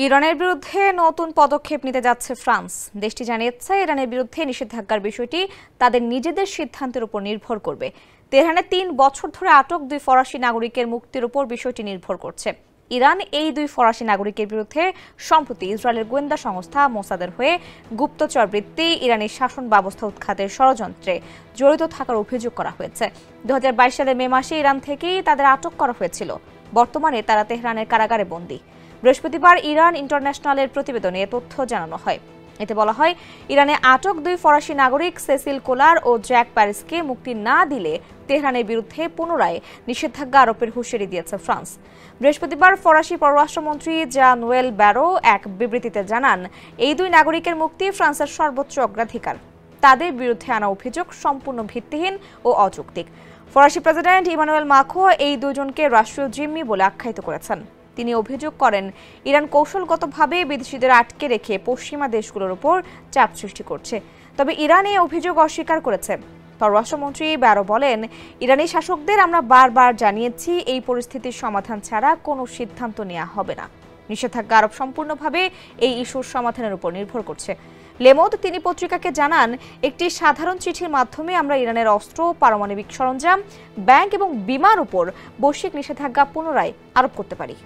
ইরানের বিরুদ্ধে নতুন পদক্ষেপ নিতে যাচ্ছে ফ্রান্স। দেশটি জানিয়েছে ইরানের বিরুদ্ধে নিষেধাজ্ঞার বিষয়টি তাদের নিজেদের সিদ্ধান্তের উপর নির্ভর করবে। তেহরানে ৩ বছর ধরে আটক ২ ফরাসি নাগরিকের মুক্তির উপর বিষয়টি নির্ভর করছে। ইরান এই ২ ফরাসি নাগরিকের বিরুদ্ধে সম্প্রতি ইসরায়েলের গোয়েন্দা সংস্থা মোসাদের হয়ে গুপ্তচর বৃত্তি, ইরানি শাসন ব্যবস্থা উৎখাতের ষড়যন্ত্রে জড়িত থাকার অভিযোগ করা হয়েছে। ২০২২ সালের মে মাসে ইরান থেকেই তাদের আটক করা হয়েছিল। বর্তমানে তারা তেহরানের কারাগারে বন্দী। বৃহস্পতিবার ইরান ইন্টারন্যাশনালের প্রতিবেদনে এ তথ্য জানানো হয়। এতে বলা হয়, ইরানে আটক ২ ফরাসি নাগরিক সেসিল কোলার ও জ্যাক প্যারিসকে মুক্তি না দিলে তেহরানের বিরুদ্ধে পুনরায় নিষেধাজ্ঞা আরোপের হুঁশিয়ারি দিয়েছে ফ্রান্স। বৃহস্পতিবার ফরাসি পররাষ্ট্রমন্ত্রী জানুয়েল ব্যারো এক বিবৃতিতে জানান, এই ২ নাগরিকের মুক্তি ফ্রান্সের সর্বোচ্চ অগ্রাধিকার। তাদের বিরুদ্ধে আনা অভিযোগ সম্পূর্ণ ভিত্তিহীন ও অযৌক্তিক। ফরাসি প্রেসিডেন্ট ইমানুয়েল মাখোঁ এই দুজনকে রাষ্ট্রীয় জিম্মি বলে আখ্যায়িত করেছেন। তিনি অভিযোগ করেন, ইরান কৌশলগতভাবে বিদেশিদের আটকে রেখে পশ্চিমা দেশগুলোর উপর চাপ সৃষ্টি করছে। তবে ইরান এই অভিযোগ অস্বীকার করেছে। পররাষ্ট্রমন্ত্রী ব্যারো বলেন, ইরানি শাসকদের আমরা বারবার জানিয়েছি, এই পরিস্থিতির সমাধান ছাড়া কোনো সিদ্ধান্ত নেওয়া হবে না। নিষেধাজ্ঞা আরোপ সম্পূর্ণভাবে এই ইস্যুর সমাধানের উপর নির্ভর করছে। লেমোদ তিনি পত্রিকাকে জানান, একটি সাধারণ চিঠির মাধ্যমে আমরা ইরানের অস্ত্র, পারমাণবিক সরঞ্জাম, ব্যাংক এবং বিমার উপর বৈশ্বিক নিষেধাজ্ঞা পুনরায় আরোপ করতে পারি।